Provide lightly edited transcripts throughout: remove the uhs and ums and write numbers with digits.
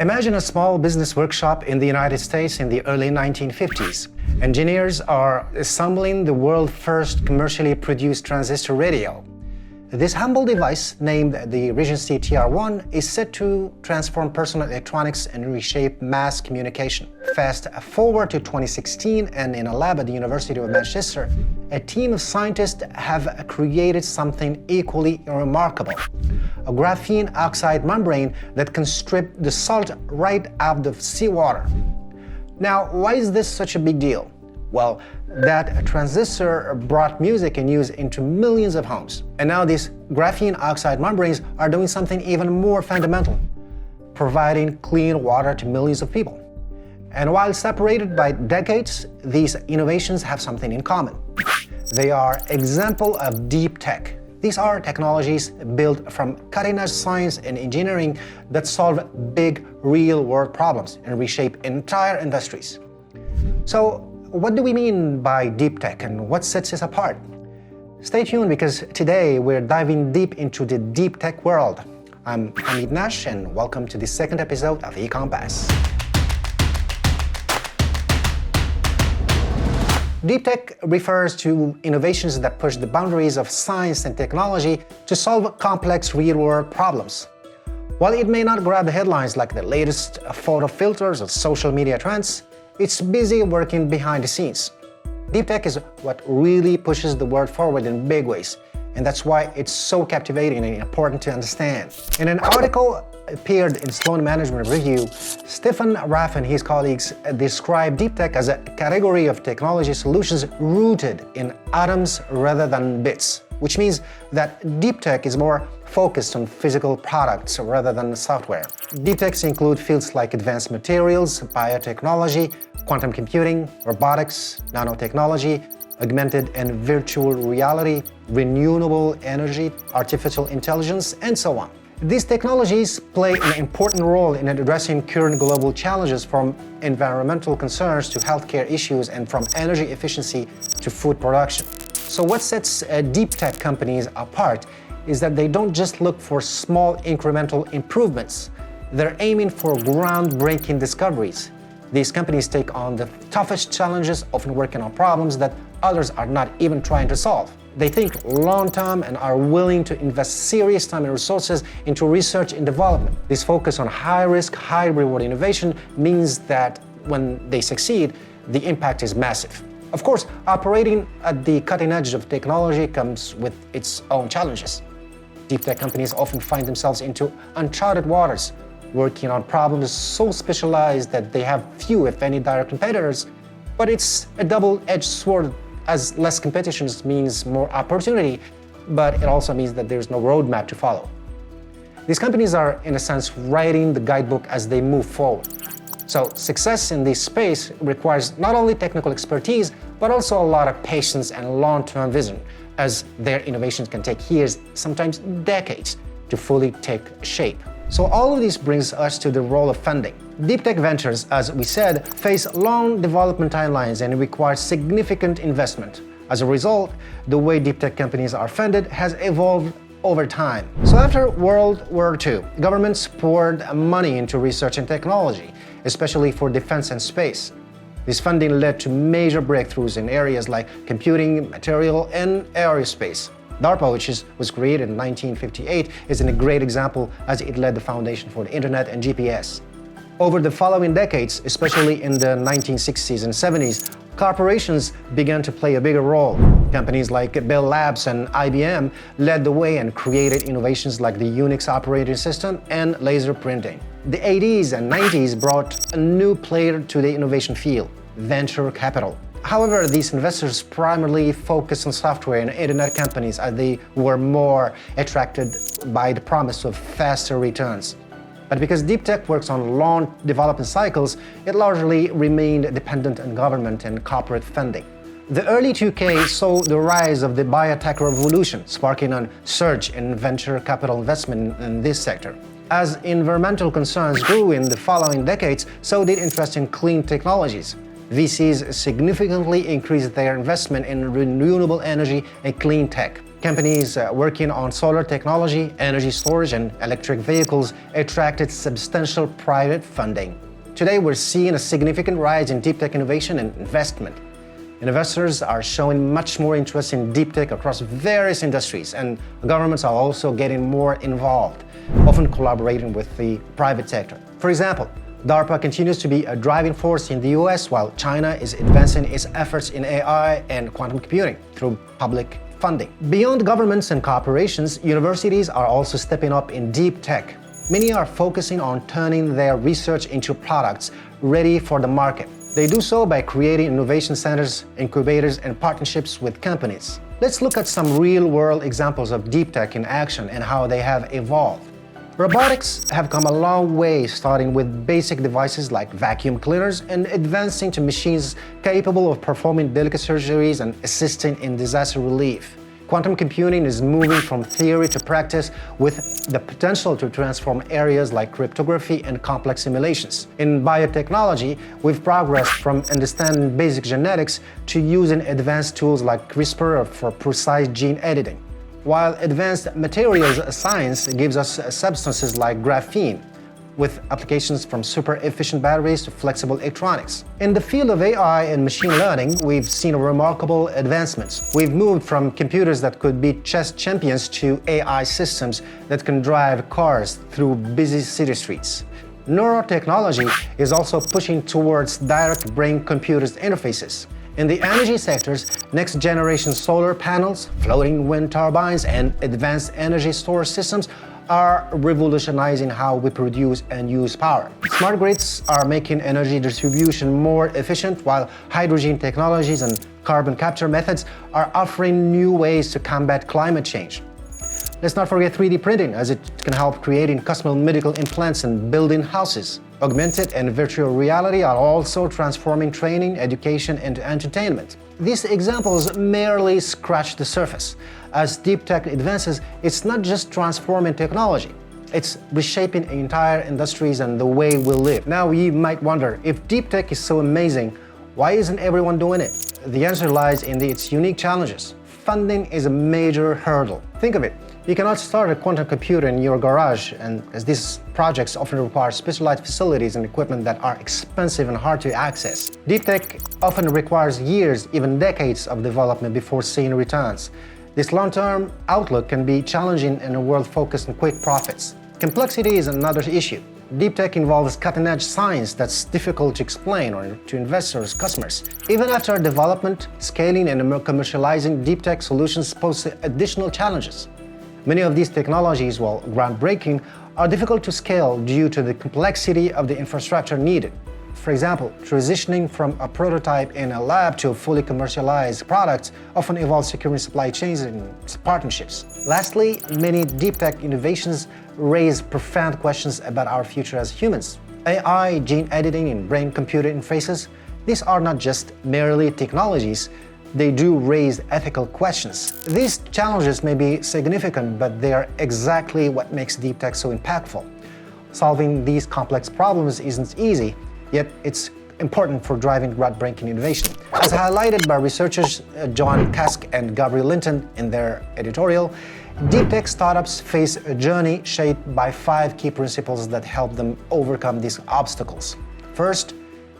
Imagine a small business workshop in the United States in the early 1950s. Engineers are assembling the world's first commercially produced transistor radio. This humble device, named the Regency TR-1, is set to transform personal electronics and reshape mass communication. Fast forward to 2016, and in a lab at the University of Manchester, a team of scientists have created something equally remarkable: a graphene-oxide membrane that can strip the salt right out of seawater. Now, why is this such a big deal? Well, that transistor brought music and news into millions of homes. And now these graphene-oxide membranes are doing something even more fundamental: providing clean water to millions of people. And while separated by decades, these innovations have something in common. They are examples of Deeptech. These are technologies built from cutting-edge science and engineering that solve big, real-world problems and reshape entire industries. So, what do we mean by Deeptech and what sets us apart? Stay tuned, because today we're diving deep into the Deeptech world. I'm Hamid Nach, and welcome to the second episode of Ekompass. Deeptech refers to innovations that push the boundaries of science and technology to solve complex real-world problems. While it may not grab the headlines like the latest photo filters or social media trends, it's busy working behind the scenes. Deeptech is what really pushes the world forward in big ways, and that's why it's so captivating and important to understand. In an article appeared in Sloan Management Review, Stephen Raff and his colleagues describe Deeptech as a category of technology solutions rooted in atoms rather than bits, which means that Deeptech is more focused on physical products rather than software. Deeptechs include fields like advanced materials, biotechnology, quantum computing, robotics, nanotechnology, augmented and virtual reality, renewable energy, artificial intelligence, and so on. These technologies play an important role in addressing current global challenges, from environmental concerns to healthcare issues and from energy efficiency to food production. So what sets Deeptech companies apart is that they don't just look for small incremental improvements. They're aiming for groundbreaking discoveries. These companies take on the toughest challenges, often working on problems that others are not even trying to solve. They think long-term and are willing to invest serious time and resources into research and development. This focus on high-risk, high-reward innovation means that when they succeed, the impact is massive. Of course, operating at the cutting edge of technology comes with its own challenges. Deeptech companies often find themselves into uncharted waters, working on problems so specialized that they have few, if any, direct competitors. But it's a double-edged sword, as less competition means more opportunity, but it also means that there's no roadmap to follow. These companies are, in a sense, writing the guidebook as they move forward. So success in this space requires not only technical expertise, but also a lot of patience and long-term vision, as their innovations can take years, sometimes decades, to fully take shape. So all of this brings us to the role of funding. Deeptech ventures, as we said, face long development timelines and require significant investment. As a result, the way Deeptech companies are funded has evolved over time. So after World War II, governments poured money into research and technology, especially for defense and space. This funding led to major breakthroughs in areas like computing, material, and aerospace. DARPA, which was created in 1958, is a great example, as it laid the foundation for the internet and GPS. Over the following decades, especially in the 1960s and 70s, corporations began to play a bigger role. Companies like Bell Labs and IBM led the way and created innovations like the Unix operating system and laser printing. The 80s and 90s brought a new player to the innovation field: venture capital. However, these investors primarily focused on software and internet companies, as they were more attracted by the promise of faster returns. But because Deeptech works on long development cycles, it largely remained dependent on government and corporate funding. The early 2000s saw the rise of the biotech revolution, sparking a surge in venture capital investment in this sector. As environmental concerns grew in the following decades, so did interest in clean technologies. VCs significantly increased their investment in renewable energy and clean tech. Companies working on solar technology, energy storage, and electric vehicles attracted substantial private funding. Today, we're seeing a significant rise in deep tech innovation and investment. Investors are showing much more interest in deep tech across various industries, and governments are also getting more involved, often collaborating with the private sector. For example, DARPA continues to be a driving force in the US, while China is advancing its efforts in AI and quantum computing through public funding. Beyond governments and corporations, universities are also stepping up in deep tech. Many are focusing on turning their research into products ready for the market. They do so by creating innovation centers, incubators, and partnerships with companies. Let's look at some real-world examples of deep tech in action and how they have evolved. Robotics have come a long way, starting with basic devices like vacuum cleaners and advancing to machines capable of performing delicate surgeries and assisting in disaster relief. Quantum computing is moving from theory to practice with the potential to transform areas like cryptography and complex simulations. In biotechnology, we've progressed from understanding basic genetics to using advanced tools like CRISPR for precise gene editing. While advanced materials science gives us substances like graphene, with applications from super efficient batteries to flexible electronics. In the field of AI and machine learning, we've seen remarkable advancements. We've moved from computers that could be chess champions to AI systems that can drive cars through busy city streets. Neurotechnology is also pushing towards direct brain-computer interfaces. In the energy sectors, next-generation solar panels, floating wind turbines, and advanced energy storage systems are revolutionizing how we produce and use power. Smart grids are making energy distribution more efficient, while hydrogen technologies and carbon capture methods are offering new ways to combat climate change. Let's not forget 3D printing, as it can help creating custom medical implants and building houses. Augmented and virtual reality are also transforming training, education, and entertainment. These examples merely scratch the surface. As deep tech advances, it's not just transforming technology, it's reshaping entire industries and the way we live. Now, you might wonder, if deep tech is so amazing, why isn't everyone doing it? The answer lies in its unique challenges. Funding is a major hurdle. Think of it. You cannot start a quantum computer in your garage, and as these projects often require specialized facilities and equipment that are expensive and hard to access. Deep tech often requires years, even decades of development before seeing returns. This long-term outlook can be challenging in a world focused on quick profits. Complexity is another issue. Deep tech involves cutting-edge science that's difficult to explain or to investors, customers. Even after development, scaling, and commercializing deep tech solutions pose additional challenges. Many of these technologies, while groundbreaking, are difficult to scale due to the complexity of the infrastructure needed. For example, transitioning from a prototype in a lab to a fully commercialized product often involves securing supply chains and partnerships. Lastly, many deep tech innovations raise profound questions about our future as humans. AI, gene editing, and brain-computer interfaces, these are not just merely technologies, they do raise ethical questions. These challenges may be significant, but they are exactly what makes deep tech so impactful. Solving these complex problems isn't easy, yet it's important for driving groundbreaking innovation. As highlighted by researchers John Kask and Gabriel Linton in their editorial, deep tech startups face a journey shaped by 5 key principles that help them overcome these obstacles. First,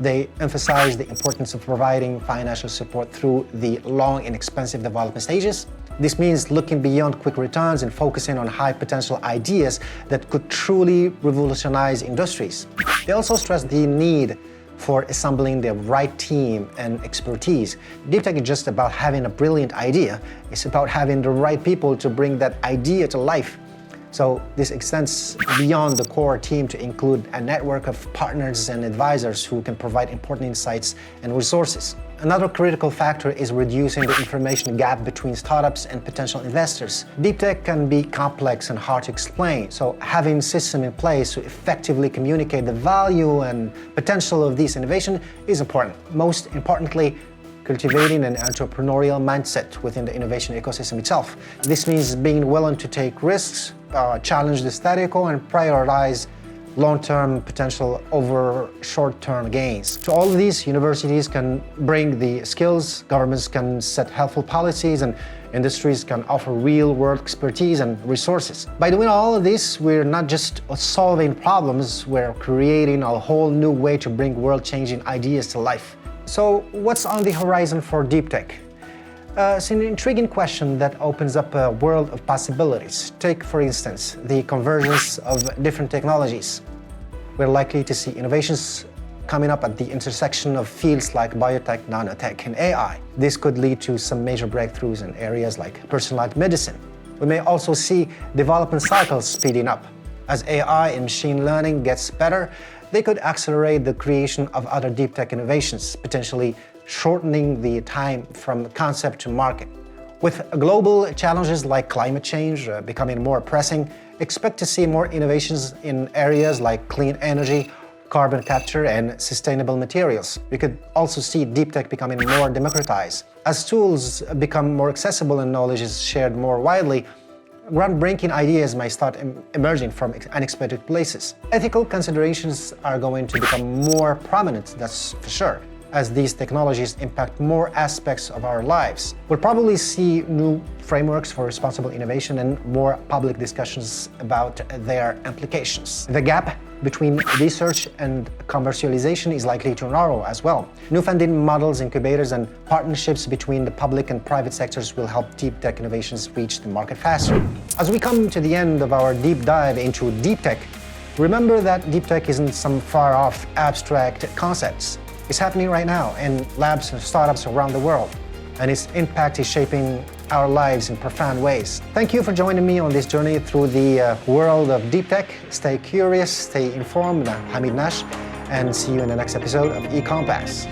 they emphasize the importance of providing financial support through the long and expensive development stages. This means looking beyond quick returns and focusing on high-potential ideas that could truly revolutionize industries. They also stress the need for assembling the right team and expertise. Deep tech is just about having a brilliant idea. It's about having the right people to bring that idea to life. So this extends beyond the core team to include a network of partners and advisors who can provide important insights and resources. Another critical factor is reducing the information gap between startups and potential investors. Deep tech can be complex and hard to explain, so having systems in place to effectively communicate the value and potential of this innovation is important. Most importantly, cultivating an entrepreneurial mindset within the innovation ecosystem itself. This means being willing to take risks, challenge the status quo, and prioritize long-term potential over short-term gains. To all of these, universities can bring the skills, governments can set helpful policies, and Industries can offer real-world expertise and resources. By doing all of this, we're not just solving problems, we're creating a whole new way to bring world-changing ideas to life. So what's on the horizon for Deeptech? It's an intriguing question that opens up a world of possibilities. Take, for instance, the convergence of different technologies. We're likely to see innovations coming up at the intersection of fields like biotech, nanotech, and AI. This could lead to some major breakthroughs in areas like personalized medicine. We may also see development cycles speeding up. As AI and machine learning gets better, they could accelerate the creation of other deep tech innovations, potentially shortening the time from concept to market. With global challenges like climate change becoming more pressing, expect to see more innovations in areas like clean energy, carbon capture, and sustainable materials. We could also see deep tech becoming more democratized. As tools become more accessible and knowledge is shared more widely, groundbreaking ideas may start emerging from unexpected places. Ethical considerations are going to become more prominent, that's for sure. As these technologies impact more aspects of our lives, we'll probably see new frameworks for responsible innovation and more public discussions about their implications. The gap between research and commercialization is likely to narrow as well. New funding models, incubators, and partnerships between the public and private sectors will help deep tech innovations reach the market faster. As we come to the end of our deep dive into deep tech, remember that deep tech isn't some far-off abstract concepts. It's happening right now in labs and startups around the world, and its impact is shaping our lives in profound ways. Thank you for joining me on this journey through the world of deep tech. Stay curious, stay informed. I'm Hamid Nach, and see you in the next episode of Ekompass.